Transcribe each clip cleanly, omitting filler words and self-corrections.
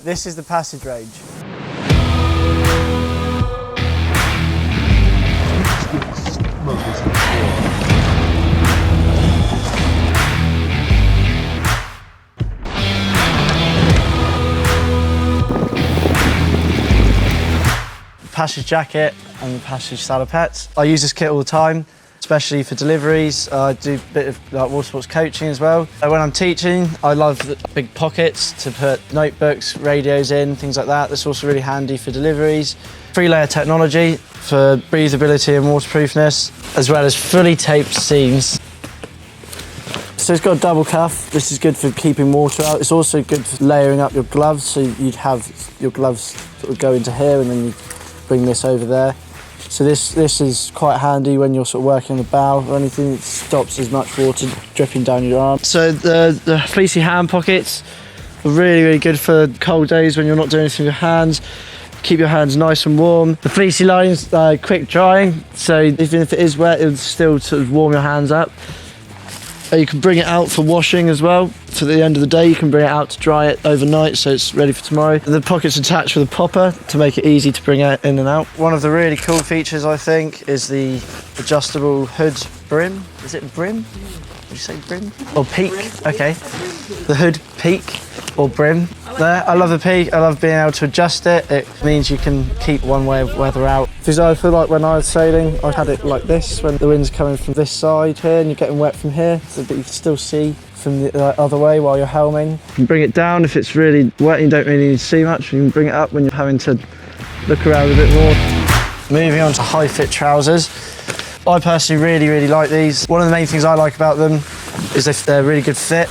This is the passage range. Passage jacket and the passage salopettes. I use this kit all the time, especially for deliveries. I do a bit of water sports coaching as well. When I'm teaching, I love the big pockets to put notebooks, radios in, things like that. That's also really handy for deliveries. 3-layer technology for breathability and waterproofness, as well as fully taped seams. So it's got a double cuff. This is good for keeping water out. It's also good for layering up your gloves, so you'd have your gloves sort of go into here and then you bring this over there. So this is quite handy when you're sort of working on the bow or anything. It stops as much water dripping down your arm. So the Fleecy hand pockets are really, really good for cold days when you're not doing anything with your hands. Keep your hands nice and warm. The Fleecy line's quick drying, so even if it is wet, it'll still sort of warm your hands up. You can bring it out for washing as well. So at the end of the day, you can bring it out to dry it overnight, so it's ready for tomorrow. The pocket's attached with a popper to make it easy to bring it in and out. One of the really cool features, I think, is the adjustable hood brim. Is it brim? Did you say brim? Or peak? Okay. The hood peak or brim. There, I love the peak. I love being able to adjust it. It means you can keep one way of weather out. Because I feel like when I was sailing, I had it like this, when the wind's coming from this side here and you're getting wet from here, so that you can still see from the other way while you're helming. You can bring it down if it's really wet and you don't really need to see much. You can bring it up when you're having to look around a bit more. Moving on to high fit trousers. I personally really like these. One of the main things I like about them is they're really good fit.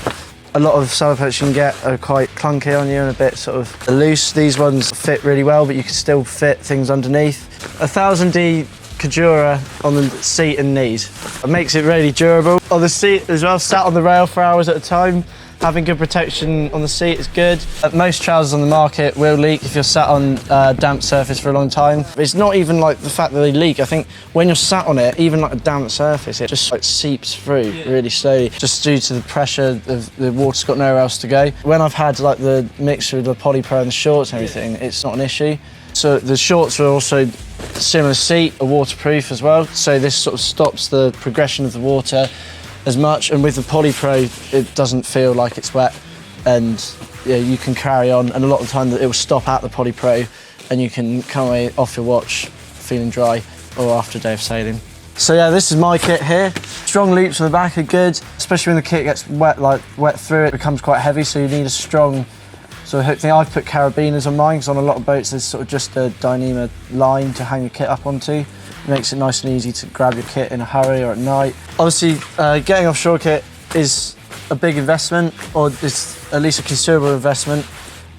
A lot of salopettes you can get are quite clunky on you and a bit sort of loose. These ones fit really well, but you can still fit things underneath. 1000D Cajura on the seat and knees. It makes it really durable. On the seat as well, sat on the rail for hours at a time. Having good protection on the seat is good. Most trousers on the market will leak if you're sat on a damp surface for a long time. It's not even like the fact that they leak. I think when you're sat on it, even like a damp surface, it just like seeps through really slowly, just due to the pressure of the water's got nowhere else to go. When I've had like the mixture of the polypro and the shorts and everything, it's not an issue. So the shorts are also similar seat, are waterproof as well. So this sort of stops the progression of the water as much, and with the polypro it doesn't feel like it's wet, and yeah, you can carry on, and a lot of the time it will stop at the polypro and you can come away off your watch feeling dry or after a day of sailing. So yeah, this is my kit here. Strong loops on the back are good, especially when the kit gets wet through, it becomes quite heavy, so you need a strong sort of hook thing. I've put carabiners on mine because on a lot of boats there's sort of just a Dyneema line to hang your kit up onto. It makes it nice and easy to grab your kit in a hurry or at night. Obviously, getting offshore kit is a big investment, or it's at least a considerable investment,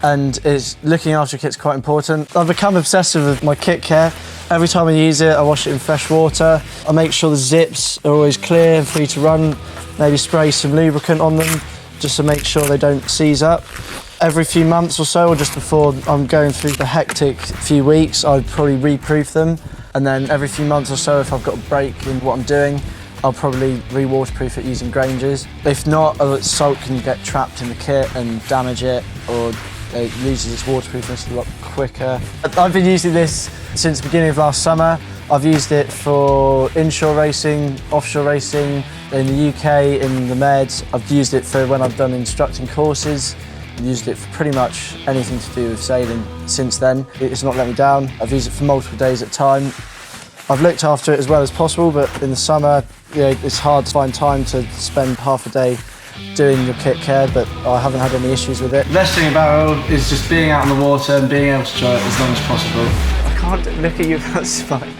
and looking after your kit's quite important. I've become obsessive with my kit care. Every time I use it, I wash it in fresh water. I make sure the zips are always clear and free to run. Maybe spray some lubricant on them just to make sure they don't seize up. Every few months or so, or just before I'm going through the hectic few weeks, I'd probably reproof them. And then every few months or so, if I've got a break in what I'm doing, I'll probably re-waterproof it using Grangers. If not, salt can get trapped in the kit and damage it, or it loses its waterproofness a lot quicker. I've been using this since the beginning of last summer. I've used it for inshore racing, offshore racing, in the UK, in the Med. I've used it for when I've done instructing courses. I've used it for pretty much anything to do with sailing since then. It's not let me down. I've used it for multiple days at a time. I've looked after it as well as possible, but in the summer, it's hard to find time to spend half a day doing your kit care, but I haven't had any issues with it. The best thing about it is just being out on the water and being able to enjoy it as long as possible. I can't look at you without smiling.